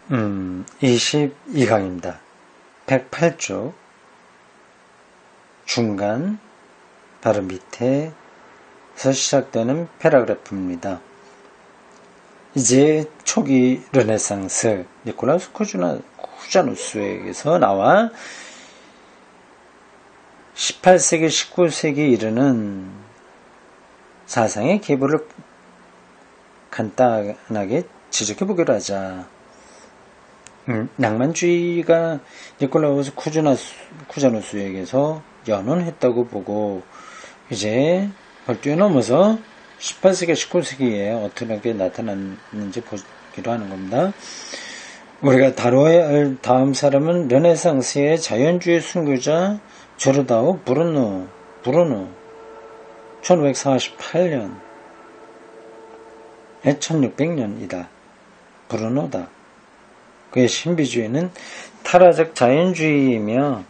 22강입니다. 108쪽 중간 바로 밑에서 시작되는 패러그래프입니다. 이제 초기 르네상스 니콜라우스 쿠자누스에게서 나와 18세기, 19세기 이르는 사상의 계보를 간단하게 지적해보기로 하자. 낭만주의가 니콜라우스 쿠자누스에게서 연원했다고 보고 이제 그걸 뛰어넘어서 18세기, 19세기에 어떻게 나타났는지 보기로 하는 겁니다. 우리가 다뤄야 할 다음 사람은 르네상스의 자연주의 순교자 조르다오 브루노 1548년 1600년이다. 브루노다. 그의 신비주의는 타라적 자연주의이며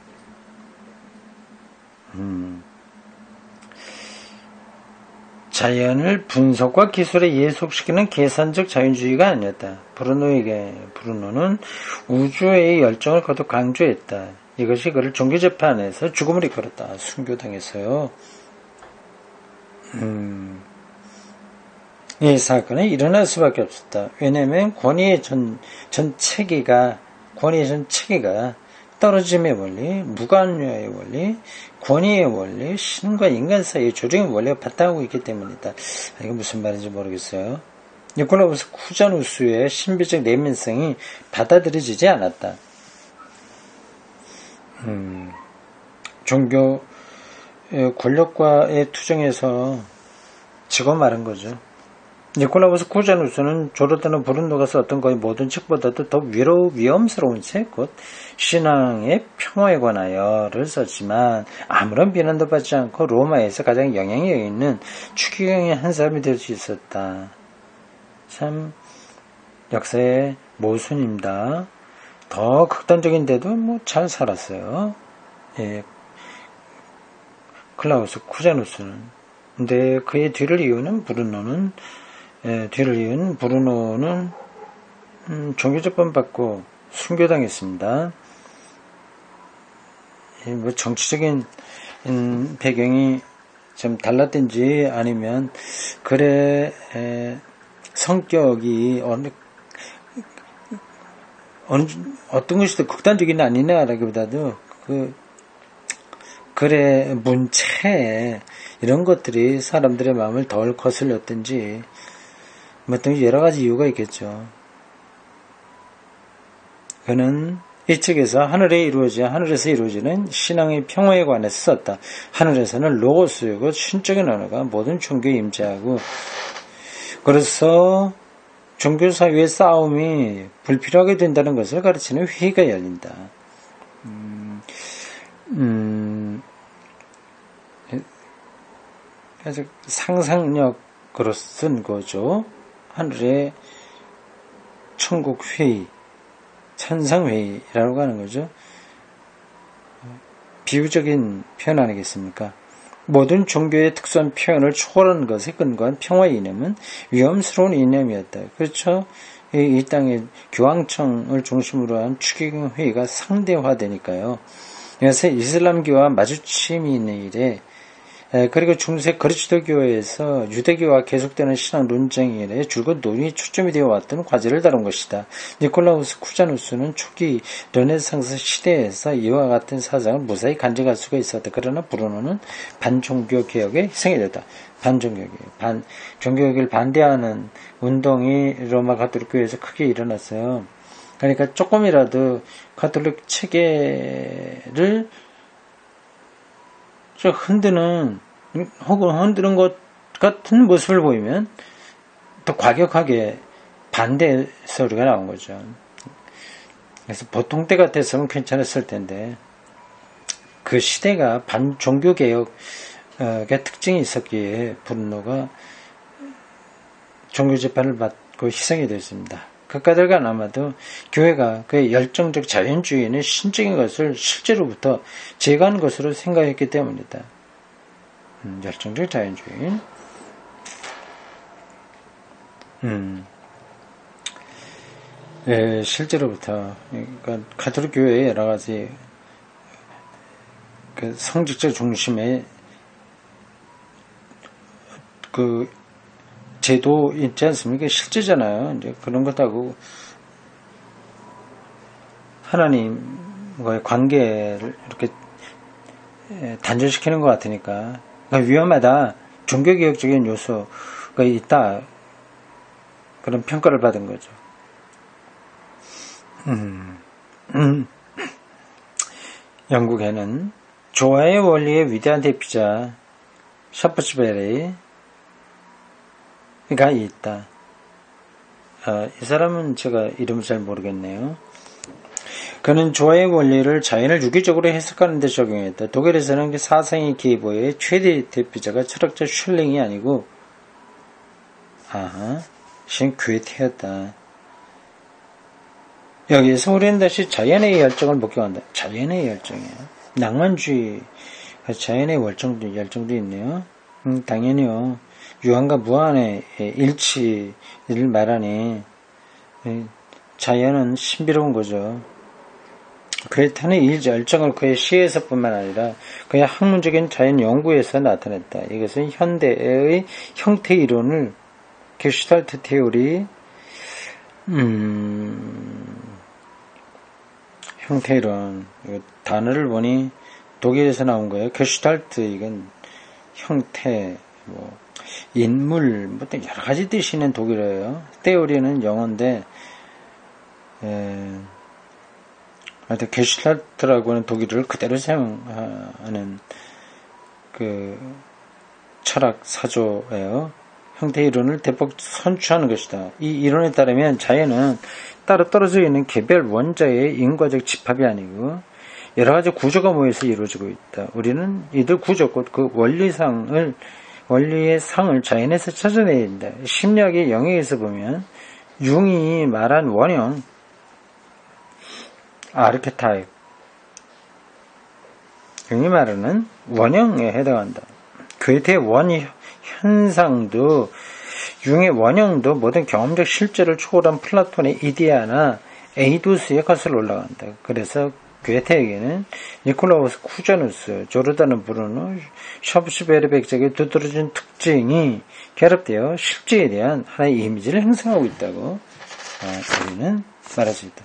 자연을 분석과 기술에 예속시키는 계산적 자연주의가 아니었다. 브루노는 우주의 열정을 거듭 강조했다. 이것이 그를 종교재판에서 죽음을 이끌었다. 순교당했어요. 이 사건은 일어날 수밖에 없었다. 왜냐하면 권위의 전 체계가 떨어짐의 원리, 무관여의 원리, 권위의 원리, 신과 인간 사이의 조정의 원리가 바탕하고 있기 때문이다. 이게 무슨 말인지 모르겠어요. 니콜라우스 쿠자누스의 신비적 내면성이 받아들여지지 않았다. 종교 권력과의 투쟁에서 지고 마른 거죠. 니콜라우스 쿠자누스는 조르다노 브룬노가 썼던 거의 모든 책보다도 더 위험스러운 책, 곧 신앙의 평화에 관하여를 썼지만 아무런 비난도 받지 않고 로마에서 가장 영향력 있는 추기경의 한 사람이 될 수 있었다. 참 역사의 모순입니다. 더 극단적인데도 잘 살았어요. 예, 클라우스 쿠자누스는. 근데 그의 뒤를 이은 브루노는 종교재판 받고 순교당했습니다. 정치적인 배경이 좀 달랐든지 아니면 그의 성격이 어떤 것이 더 극단적인 아니냐라기보다도 글의 문체 이런 것들이 사람들의 마음을 덜 거슬렸든지 여러 가지 이유가 있겠죠. 그는 이 책에서 하늘에서 이루어지는 신앙의 평화에 관해서 썼다. 하늘에서는 로고스이고 신적인 언어가 모든 종교에 임재하고 그래서 종교 사이의 싸움이 불필요하게 된다는 것을 가르치는 회의가 열린다. 그래서 상상력으로 쓴 거죠. 하늘의 천국회의, 천상회의라고 하는 거죠. 비유적인 표현 아니겠습니까? 모든 종교의 특수한 표현을 초월하는 것에 근거한 평화의 이념은 위험스러운 이념이었다. 그렇죠? 이 땅의 교황청을 중심으로 한 추기경 회의가 상대화되니까요. 그래서 이슬람교와 마주침이 있는 일에 그리고 중세 그리스도교에서 유대교와 계속되는 신앙 논쟁 이래 줄곧 논의에 초점이 되어 왔던 과제를 다룬 것이다. 니콜라우스 쿠자누스는 초기 르네상스 시대에서 이와 같은 사상을 무사히 간직할 수가 있었다. 그러나 브루노는 반종교 개혁에 희생이 됐다. 종교개혁을 반대하는 운동이 로마 가톨릭 교회에서 크게 일어났어요. 그러니까 조금이라도 가톨릭 체계를 흔드는 것 같은 모습을 보이면 더 과격하게 반대 소리가 나온 거죠. 그래서 보통 때 같았으면 괜찮았을 텐데 그 시대가 반종교개혁의 특징이 있었기에 브루노가 종교재판을 받고 희생이 됐습니다. 그까들과 아마도 교회가 그의 열정적 자연주의는 신적인 것을 실제로부터 제거한 것으로 생각했기 때문이다. 열정적 자연주의. 예, 실제로부터 그러니까 가톨릭 교회의 여러 가지 그 성직자 중심의 그 제도 있지 않습니까? 실제잖아요. 이제 그런 것하고 하나님과의 관계를 이렇게 단절시키는 것 같으니까 그러니까 위험하다. 종교개혁적인 요소가 있다. 그런 평가를 받은 거죠. 영국에는 조화의 원리의 위대한 대표자 샤프츠베리가 있다. 이 사람은 제가 이름을 잘 모르겠네요. 그는 조화의 원리를 자연을 유기적으로 해석하는 데 적용했다. 독일에서는 사상의 계보의 최대 대표자가 철학자 슐링이 아니고 고에테였다. 여기에서 우리는 다시 자연의 열정을 목격한다. 자연의 열정이에요. 낭만주의, 자연의 열정도 있네요. 당연히요. 유한과 무한의 일치를 말하니 자연은 신비로운 거죠. 그레타는 이 열정을 그의 시에서뿐만 아니라 그의 학문적인 자연 연구에서 나타냈다. 이것은 현대의 형태 이론을 게슈탈트 테오리 형태이론 단어를 보니 독일에서 나온 거예요. 게슈탈트 이건 형태 인물 여러 가지 뜻이 있는 독일어예요. 테오리는 영어인데 하여튼 게슈탈트라고 하는 독일어를 그대로 사용하는 그 철학 사조예요. 형태 이론을 대폭 선취하는 것이다. 이 이론에 따르면 자연은 따로 떨어져 있는 개별 원자의 인과적 집합이 아니고 여러 가지 구조가 모여서 이루어지고 있다. 우리는 이들 구조 곧 그 원리의 상을 자연에서 찾아내야 된다. 심리학의 영역에서 보면 융이 말한 원형 아르케타입 융이 말하는 원형에 해당한다. 괴테의 현상도 융의 원형도 모든 경험적 실제를 초월한 플라톤의 이데아나 에이도스의 컷으로 올라간다. 그래서 괴테에게는 니콜라우스 쿠자누스, 조르다노 브루노, 샤프츠베르 백작의 두드러진 특징이 결합되어 실제에 대한 하나의 이미지를 형성하고 있다고 우리는 말할 수 있다.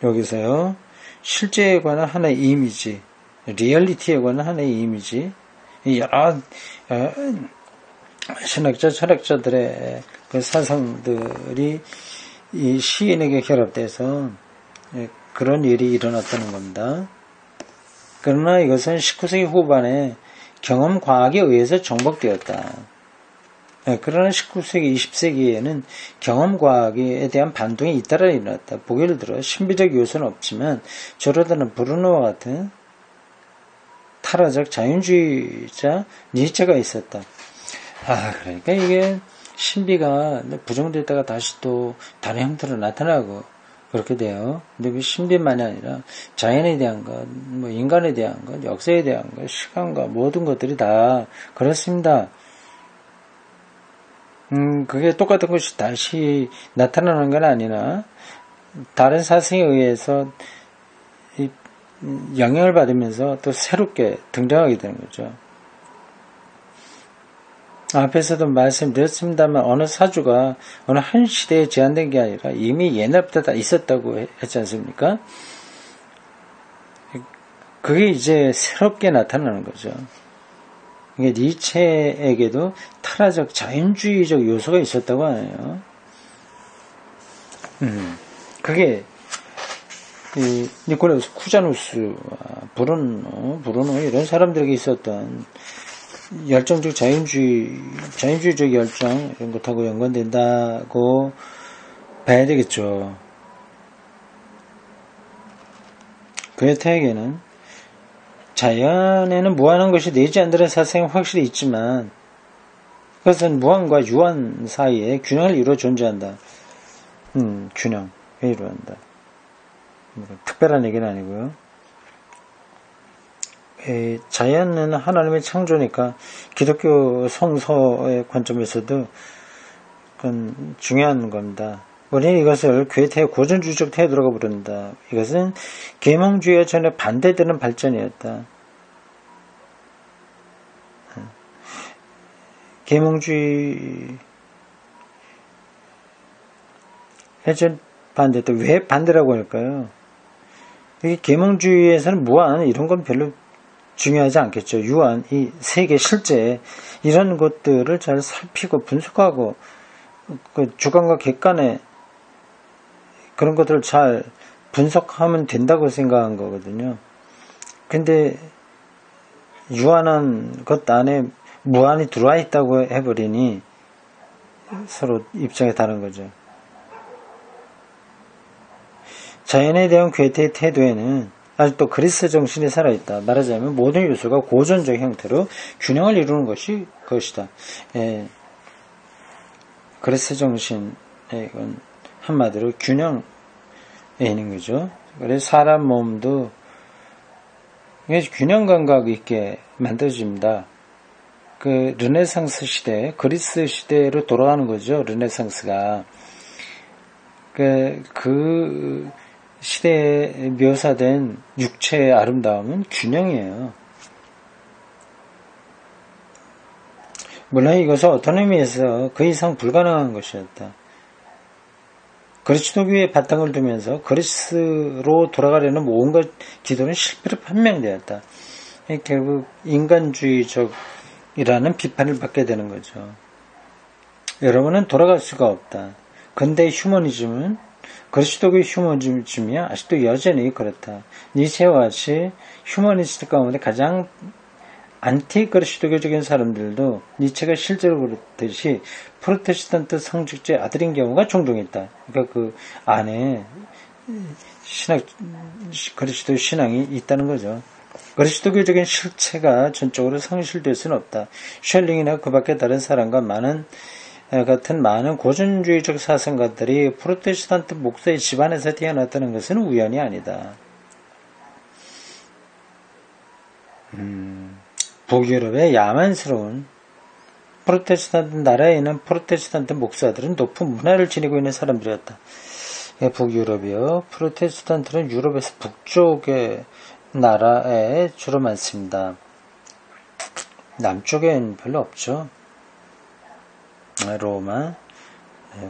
여기서요, 실제에 관한 하나의 이미지, 리얼리티에 관한 하나의 이미지, 여러 신학자, 철학자들의 그 사상들이 이 시인에게 결합돼서 그런 일이 일어났다는 겁니다. 그러나 이것은 19세기 후반에 경험과학에 의해서 정복되었다. 그러나 19세기, 20세기에는 경험과학에 대한 반동이 잇따라 일어났다. 보기를 들어 신비적 요소는 없지만 조르다노 브루노와 같은 탈화적 자연주의자 니체가 있었다. 그러니까 이게 신비가 부정됐다가 다시 또 다른 형태로 나타나고 그렇게 돼요. 근데 그 신비만이 아니라 자연에 대한 것, 인간에 대한 것, 역사에 대한 것, 시간과 모든 것들이 다 그렇습니다. 그게 똑같은 것이 다시 나타나는 건 아니나 다른 사상에 의해서 영향을 받으면서 또 새롭게 등장하게 되는 거죠. 앞에서도 말씀드렸습니다만 어느 사주가 어느 한 시대에 제한된 게 아니라 이미 옛날부터 다 있었다고 했지 않습니까? 그게 이제 새롭게 나타나는 거죠. 이게 니체에게도 탈화적 자연주의적 요소가 있었다고 하네요. 그게 이 니콜라우스 쿠자누스와 브루노 이런 사람들에게 있었던 열정적 자연주의적 열정 이런 것하고 연관된다고 봐야 되겠죠. 괴테에게는 자연에는 무한한 것이 내지 않는 사상이 확실히 있지만 그것은 무한과 유한 사이에 균형을 이루어 존재한다. 균형을 이루어한다. 특별한 얘기는 아니고요. 자연은 하나님의 창조니까 기독교 성서의 관점에서도 그건 중요한 겁니다. 우리는 이것을 괴테의 고전주의적 태도라고 부른다. 이것은 계몽주의와 전혀 반대되는 발전이었다. 계몽주의 해전 반대다. 왜 반대라고 할까요? 이 계몽주의에서는 무한 이런 건 별로 중요하지 않겠죠. 유한 이 세계 실제 이런 것들을 잘 살피고 분석하고 그 주관과 객관의 그런 것들을 잘 분석하면 된다고 생각한 거거든요. 근데 유한한 것 안에 무한이 들어와 있다고 해버리니 서로 입장이 다른 거죠. 자연에 대한 괴테의 태도에는 아직도 그리스 정신이 살아있다. 말하자면 모든 요소가 고전적 형태로 균형을 이루는 것이 그것이다. 그리스 정신의 한마디로 균형에 있는 거죠. 그래서 사람 몸도 균형 감각 있게 만들어집니다. 그 르네상스 시대, 그리스 시대로 돌아가는 거죠. 르네상스가 그 시대에 묘사된 육체의 아름다움은 균형이에요. 물론 이것은 어떤 의미에서 그 이상 불가능한 것이었다. 그리스도교의 바탕을 두면서 그리스로 돌아가려는 온갖 기도는 실패로 판명되었다. 결국 인간주의적이라는 비판을 받게 되는 거죠. 여러분은 돌아갈 수가 없다. 근대 휴머니즘은 그리스도교의 휴머니즘이 아직도 여전히 그렇다. 니체와 같이 휴머니스트 가운데 가장 안티 그리스도교적인 사람들도 니체가 실제로 그렇듯이 프로테스탄트 성직자의 아들인 경우가 종종 있다. 그러니까 그 안에 그리스도 신앙이 있다는 거죠. 그리스도교적인 실체가 전적으로 상실될 수는 없다. 쉘링이나 그 밖에 다른 사람과 같은 많은 고전주의적 사상가들이 프로테스탄트 목사의 집안에서 태어났다는 것은 우연이 아니다. 북유럽의 야만스러운 프로테스탄트 나라에 있는 프로테스탄트 목사들은 높은 문화를 지니고 있는 사람들이었다. 북유럽이요. 프로테스탄트는 유럽에서 북쪽의 나라에 주로 많습니다. 남쪽엔 별로 없죠. 로마,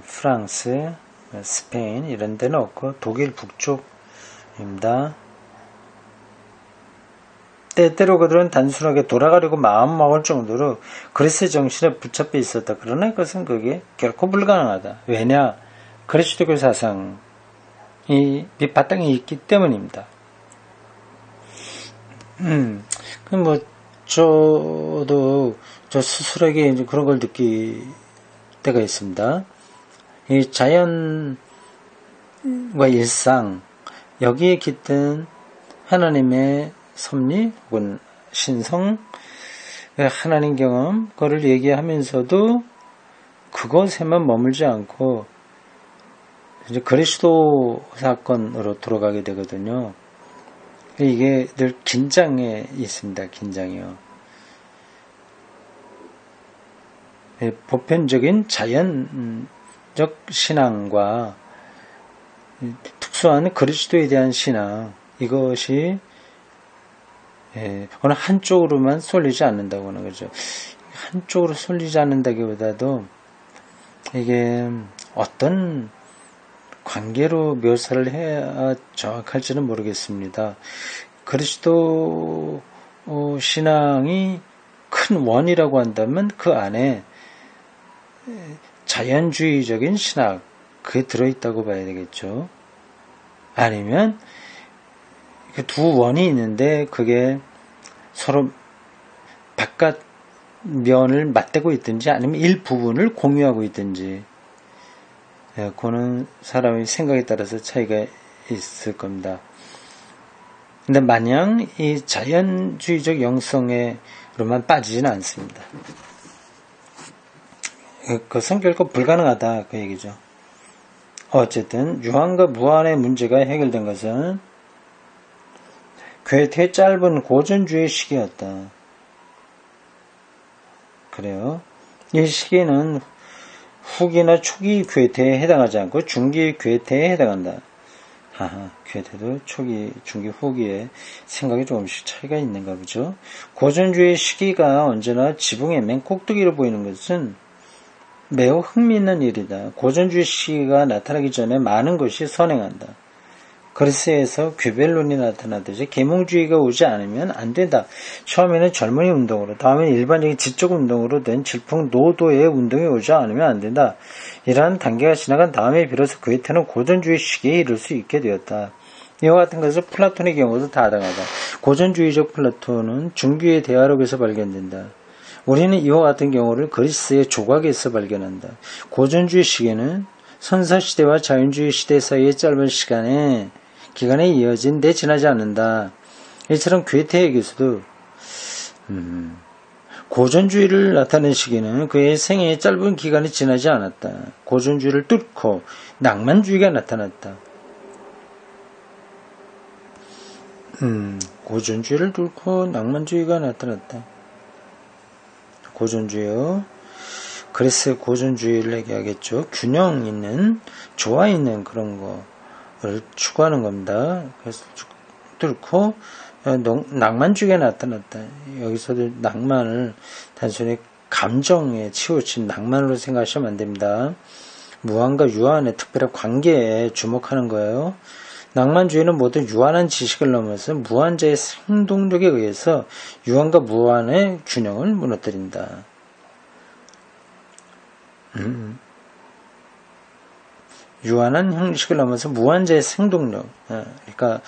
프랑스, 스페인 이런 데는 없고 독일 북쪽입니다. 때때로 그들은 단순하게 돌아가려고 마음먹을 정도로 그리스 정신에 붙잡혀 있었다. 그러나 그것은 그게 결코 불가능하다. 왜냐? 그리스도교 사상이 밑바탕이 있기 때문입니다. 저도 저 스스로에게 이제 그런 걸 느낄 때가 있습니다. 이 자연과 일상, 여기에 깃든 하나님의 섭리 혹은 신성, 하나님 경험, 그거를 얘기하면서도 그것에만 머물지 않고 이제 그리스도 사건으로 돌아가게 되거든요. 이게 늘 긴장에 있습니다. 긴장이요. 보편적인 자연적 신앙과 특수한 그리스도에 대한 신앙, 이것이 어느 한쪽으로만 쏠리지 않는다고 하는 거죠. 한쪽으로 쏠리지 않는다기보다도 이게 어떤 관계로 묘사를 해야 정확할지는 모르겠습니다. 그리스도 신앙이 큰 원이라고 한다면 그 안에 자연주의적인 신학, 그게 들어있다고 봐야 되겠죠. 아니면 그 두 원이 있는데 그게 서로 바깥 면을 맞대고 있든지 아니면 일부분을 공유하고 있든지, 그거는 사람의 생각에 따라서 차이가 있을 겁니다. 근데 마냥 이 자연주의적 영성에로만 빠지지는 않습니다. 그것은 결코 불가능하다, 그 얘기죠. 어쨌든 유한과 무한의 문제가 해결된 것은 괴테의 짧은 고전주의 시기였다. 그래요. 이 시기는 후기나 초기 괴테에 해당하지 않고 중기 괴테에 해당한다. 괴테도 초기, 중기, 후기에 생각이 조금씩 차이가 있는가 보죠. 고전주의 시기가 언제나 지붕의 맨 꼭대기로 보이는 것은 매우 흥미있는 일이다. 고전주의 시기가 나타나기 전에 많은 것이 선행한다. 그리스에서 괴벨론이 나타나듯이 계몽주의가 오지 않으면 안 된다. 처음에는 젊은이 운동으로, 다음에는 일반적인 지적 운동으로 된 질풍노도의 운동이 오지 않으면 안 된다. 이러한 단계가 지나간 다음에 비로소 괴테는 고전주의 시기에 이를 수 있게 되었다. 이와 같은 것을 플라톤의 경우도 다당하다. 고전주의적 플라톤은 중기의 대화록에서 발견된다. 우리는 이와 같은 경우를 그리스의 조각에서 발견한다. 고전주의 시기는 선사시대와 자연주의 시대 사이의 짧은 기간에 이어진 데 지나지 않는다. 이처럼 괴테에게서도 고전주의를 나타낸 시기는 그의 생애의 짧은 기간이 지나지 않았다. 고전주의를 뚫고 낭만주의가 나타났다. 고전주의를 뚫고 낭만주의가 나타났다. 고전주의요. 그리스 고전주의를 얘기하겠죠. 균형 있는, 조화 있는 그런 거를 추구하는 겁니다. 그래서 뚫고 낭만주의가 나타났다. 여기서도 낭만을 단순히 감정에 치우친 낭만으로 생각하시면 안 됩니다. 무한과 유한의 특별한 관계에 주목하는 거예요. 낭만주의는 모든 유한한 지식을 넘어서 무한자의 생동력에 의해서 유한과 무한의 균형을 무너뜨린다. 유한한 형식을 넘어서 무한자의 생동력, 그러니까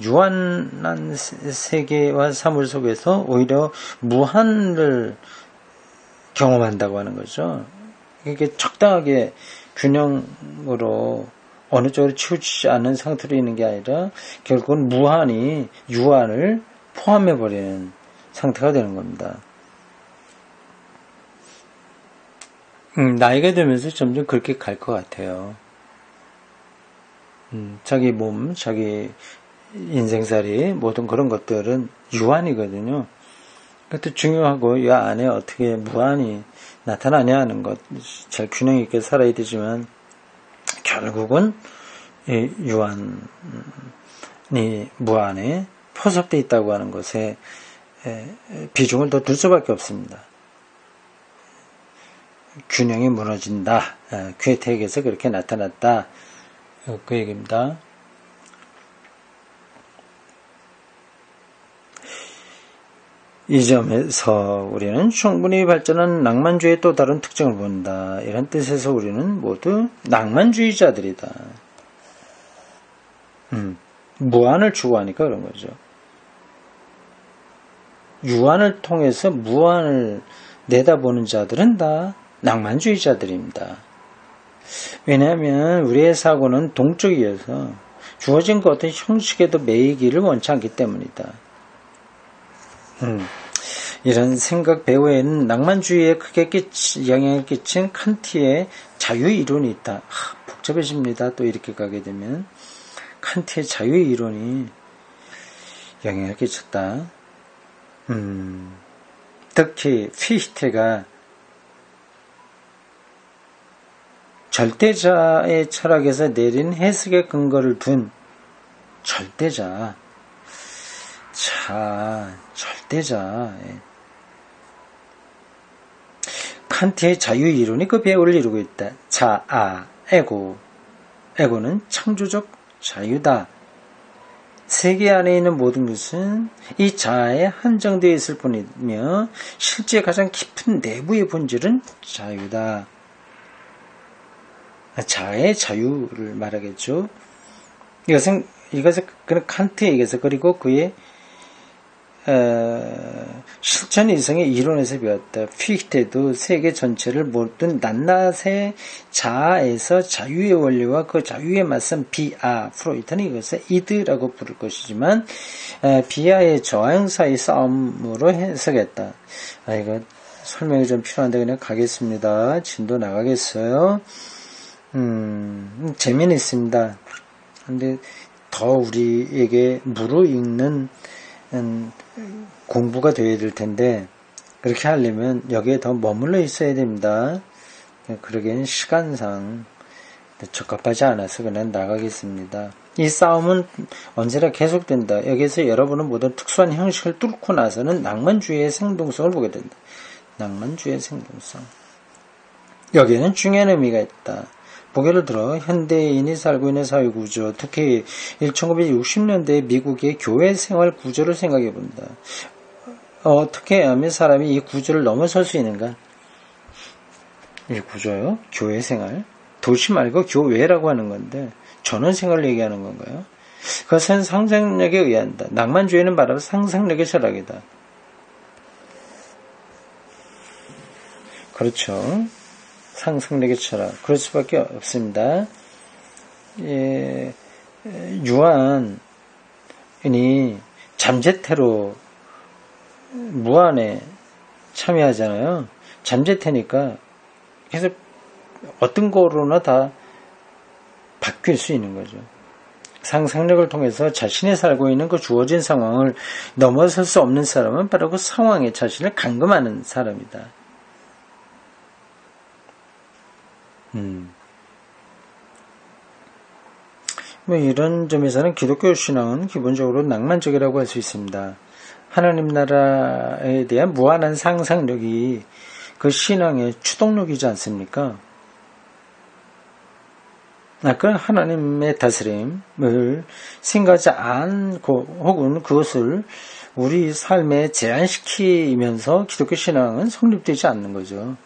유한한 세계와 사물 속에서 오히려 무한을 경험한다고 하는 거죠. 이게 적당하게 균형으로 어느 쪽으로 치우치지 않는 상태로 있는 게 아니라 결국은 무한이 유한을 포함해버리는 상태가 되는 겁니다. 나이가 들면서 점점 그렇게 갈 것 같아요. 자기 몸, 자기 인생살이 모든 그런 것들은 유한이거든요. 그것도 중요하고 이 안에 어떻게 무한이 나타나냐 하는 것, 잘 균형 있게 살아야 되지만 결국은 이 유한이 무한에 포섭되어 있다고 하는 것에 비중을 더 둘 수밖에 없습니다. 균형이 무너진다. 괴테에게서 그렇게 나타났다. 그 얘기입니다. 이 점에서 우리는 충분히 발전한 낭만주의의 또 다른 특징을 본다. 이런 뜻에서 우리는 모두 낭만주의자들이다. 무한을 추구하니까 그런 거죠. 유한을 통해서 무한을 내다보는 자들은 다 낭만주의자들입니다. 왜냐하면 우리의 사고는 동적이어서 주어진 그 어떤 형식에도 매이기를 원치 않기 때문이다. 이런 생각 배후에는 낭만주의에 크게 영향을 끼친 칸트의 자유이론이 있다. 복잡해집니다. 또 이렇게 가게 되면 칸트의 자유이론이 영향을 끼쳤다. 특히 피히테가 절대자의 철학에서 내린 해석의 근거를 둔 절대자. 칸트의 자유이론이 그 배후를 이루고 있다. 에고. 에고는 창조적 자유다. 세계 안에 있는 모든 것은 이 자아에 한정되어 있을 뿐이며 실제 가장 깊은 내부의 본질은 자유다. 자아의 자유를 말하겠죠. 이것은 그는 칸트에 의해서 그리고 그의 실천 이성의 이론에서 배웠다. 피히테도 세계 전체를 모든 낱낱의 자아에서 자유의 원리와 그 자유에 맞선 비아, 프로이트는 이것을 이드라고 부를 것이지만 비아의 저항 사이 싸움으로 해석했다. 이거 설명이 좀 필요한데 그냥 가겠습니다. 진도 나가겠어요. 재미는 있습니다. 근데 더 우리에게 무르익는 공부가 되어야 될 텐데 그렇게 하려면 여기에 더 머물러 있어야 됩니다. 그러기엔 시간상 적합하지 않아서 그냥 나가겠습니다. 이 싸움은 언제나 계속된다. 여기서 여러분은 모든 특수한 형식을 뚫고 나서는 낭만주의의 생동성을 보게 된다. 낭만주의의 생동성. 여기에는 중요한 의미가 있다. 보게를 들어 현대인이 살고 있는 사회구조, 특히 1960년대 미국의 교회 생활 구조를 생각해 본다. 어떻게 하면 사람이 이 구조를 넘어설 수 있는가? 이 구조요? 교회 생활? 도시 말고 교외라고 하는 건데 전원생활을 얘기하는 건가요? 그것은 상상력에 의한다. 낭만주의는 말하면 상상력의 철학이다. 그렇죠. 상상력의 철학. 그럴 수밖에 없습니다. 유한이 잠재태로 무한에 참여하잖아요. 잠재태니까 계속 어떤 거로나 다 바뀔 수 있는 거죠. 상상력을 통해서 자신이 살고 있는 그 주어진 상황을 넘어설 수 없는 사람은 바로 그 상황에 자신을 감금하는 사람이다. 뭐 이런 점에서는 기독교 신앙은 기본적으로 낭만적이라고 할 수 있습니다. 하나님 나라에 대한 무한한 상상력이 그 신앙의 추동력이지 않습니까? 그 하나님의 다스림을 생각하지 않고 혹은 그것을 우리 삶에 제한시키면서 기독교 신앙은 성립되지 않는 거죠.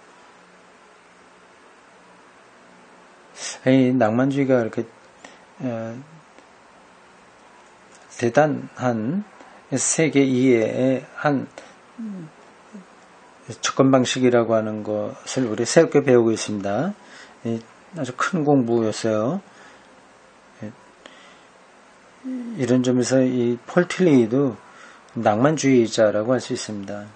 이 낭만주의가 이렇게 대단한 세계 이해의 한 접근 방식이라고 하는 것을 우리 새롭게 배우고 있습니다. 아주 큰 공부였어요. 이런 점에서 이 폴 틸리도 낭만주의자라고 할 수 있습니다.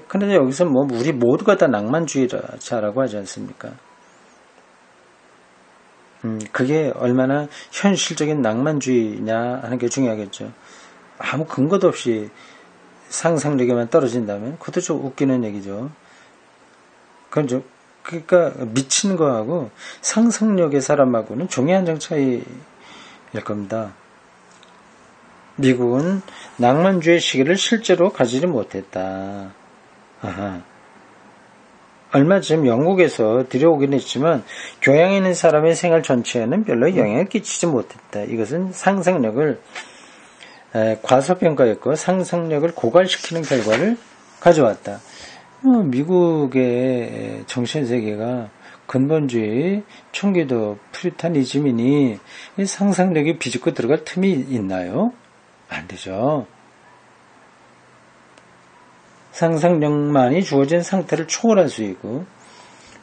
그런데 여기서 뭐 우리 모두가 다 낭만주의자라고 하지 않습니까? 그게 얼마나 현실적인 낭만주의냐 하는 게 중요하겠죠. 아무 근거도 없이 상상력에만 떨어진다면 그것도 좀 웃기는 얘기죠. 그러니까 미친 거하고 상상력의 사람하고는 종이 한 장 차이일 겁니다. 미국은 낭만주의 시기를 실제로 가지지 못했다. 얼마 전 영국에서 들여오긴 했지만 교양에 있는 사람의 생활 전체에는 별로 영향을 끼치지 못했다. 이것은 상상력을 과소평가했고 상상력을 고갈시키는 결과를 가져왔다. 미국의 정신세계가 근본주의, 청기도, 퓨리타니즘이니 상상력이 비집고 들어갈 틈이 있나요? 안 되죠. 상상력만이 주어진 상태를 초월할 수 있고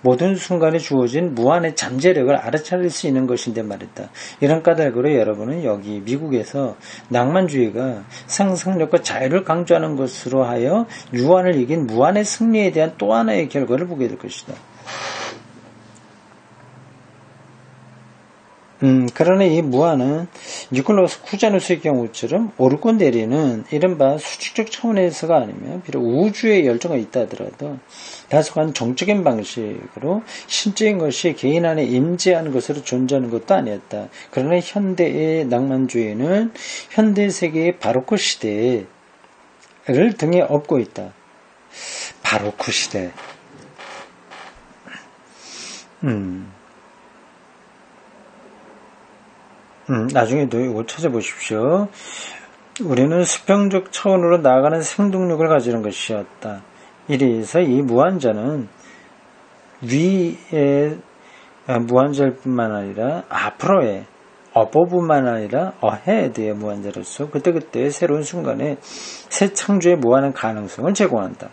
모든 순간에 주어진 무한의 잠재력을 알아차릴 수 있는 것인데 말이다. 이런 까닭으로 여러분은 여기 미국에서 낭만주의가 상상력과 자유를 강조하는 것으로 하여 유한을 이긴 무한의 승리에 대한 또 하나의 결과를 보게 될 것이다. 그러나 이 무한은 니콜라스 쿠자누스의 경우처럼 오르고 내리는 이른바 수직적 차원에서가 아니면 비록 우주에 열정가 있다 하더라도 다소간 정적인 방식으로 신적인 것이 개인 안에 임재하는 것으로 존재하는 것도 아니었다. 그러나 현대의 낭만주의는 현대 세계의 바로크 시대를 등에 업고 있다. 바로크 시대. 나중에도 이거 찾아보십시오. 우리는 수평적 차원으로 나아가는 생동력을 가지는 것이었다. 이래서 이 무한자는 위의 무한자일 뿐만 아니라 앞으로의 어버브만 아니라 어헤드의 무한자로서 그때그때 새로운 순간에 새 창조의 무한한 가능성을 제공한다.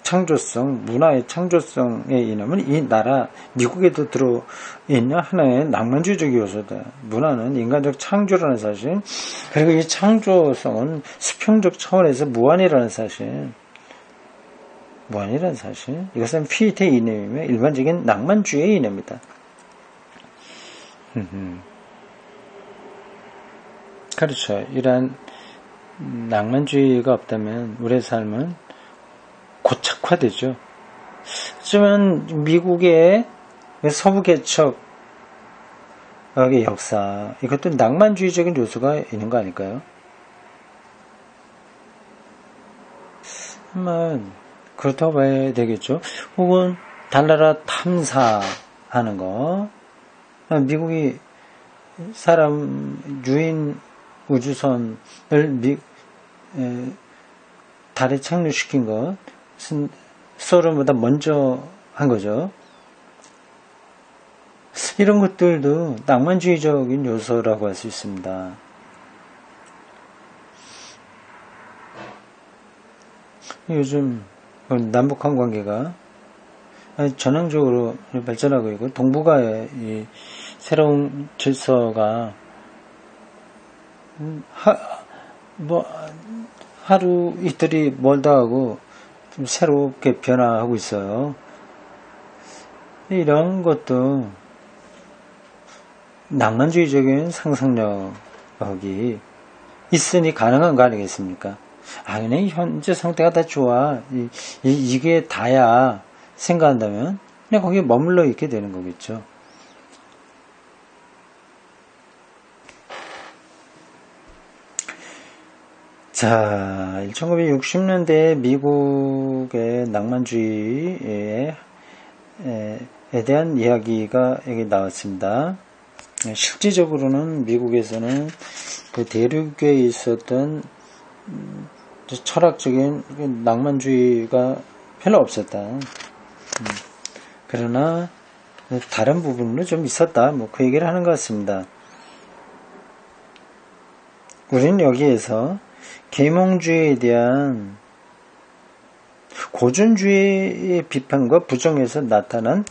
창조성, 문화의 창조성에 이념은 이 나라 미국에도 들어있는 하나의 낭만주의적 요소다. 문화는 인간적 창조라는 사실, 그리고 이 창조성은 수평적 차원에서 무한이라는 사실, 이것은 피에트의 이념이며 일반적인 낭만주의의 이념이다. 그렇죠. 이러한 낭만주의가 없다면 우리의 삶은 고착화되죠. 어쩌면 미국의 서부 개척의 역사, 이것도 낭만주의적인 요소가 있는 거 아닐까요? 한번 그렇다고 봐야 되겠죠. 혹은 달나라 탐사하는 거, 미국이 사람 유인 우주선을 달에 착륙시킨 것은 소련보다 먼저 한 거죠. 이런 것들도 낭만주의적인 요소라고 할 수 있습니다. 요즘 남북한 관계가 전향적으로 발전하고 있고, 동북아의 이 새로운 질서가 하루 이틀이 멀다 하고 좀 새롭게 변화하고 있어요. 이런 것도 낭만주의적인 상상력이 있으니 가능한 거 아니겠습니까? 그냥 현재 상태가 다 좋아. 이게 다야 생각한다면 그냥 거기에 머물러 있게 되는 거겠죠. 자, 1960년대 미국의 낭만주의에 대한 이야기가 여기 나왔습니다. 실질적으로는 미국에서는 그 대륙에 있었던 철학적인 낭만주의가 별로 없었다. 그러나 다른 부분으로 좀 있었다. 그 얘기를 하는 것 같습니다. 우리는 여기에서 계몽주의에 대한 고전주의의 비판과 부정에서 나타난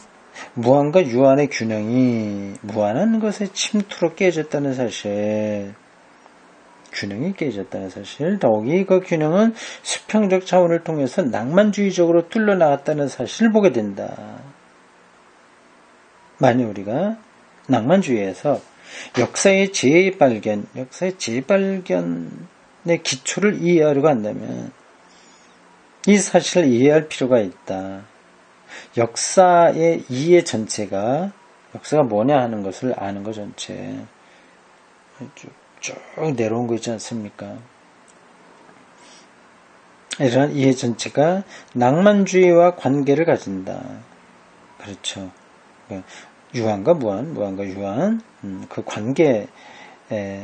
무한과 유한의 균형이 무한한 것의 침투로 깨졌다는 사실, 균형이 깨졌다는 사실, 더욱이 그 균형은 수평적 차원을 통해서 낭만주의적으로 뚫려나갔다는 사실을 보게 된다. 만약 우리가 낭만주의에서 역사의 재발견의 기초를 이해하려고 한다면 이 사실을 이해할 필요가 있다. 역사의 이해 전체가 역사가 뭐냐 하는 것을 아는 것 전체 쭉 내려온 거 있지 않습니까? 이러한 이해 전체가 낭만주의와 관계를 가진다. 그렇죠. 유한과 무한, 무한과 유한, 그 관계에서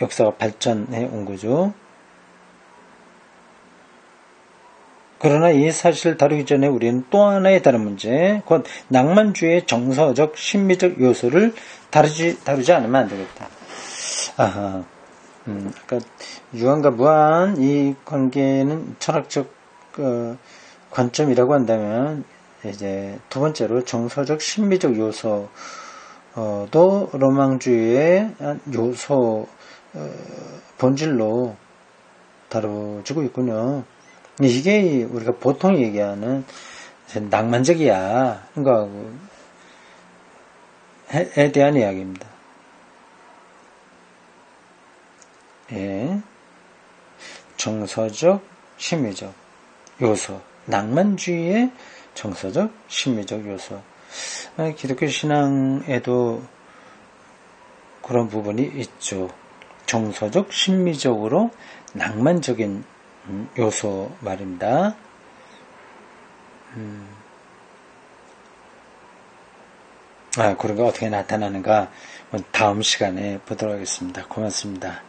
역사가 발전해 온 거죠. 그러나 이 사실을 다루기 전에 우리는 또 하나의 다른 문제, 곧 낭만주의의 정서적, 심미적 요소를 다루지 않으면 안 되겠다. 그러니까 유한과 무한 이 관계는 철학적 관점이라고 한다면 이제 두 번째로 정서적, 심미적 요소도 로망주의의 요소 본질로 다뤄지고 있군요. 이게 우리가 보통 얘기하는 낭만적이야 거하고 에 대한 이야기입니다. 예. 정서적, 심미적 요소, 낭만주의의 정서적, 심미적 요소. 기독교 신앙에도 그런 부분이 있죠. 정서적, 심미적으로 낭만적인 요소 말입니다. 그런 게 어떻게 나타나는가 다음 시간에 보도록 하겠습니다. 고맙습니다.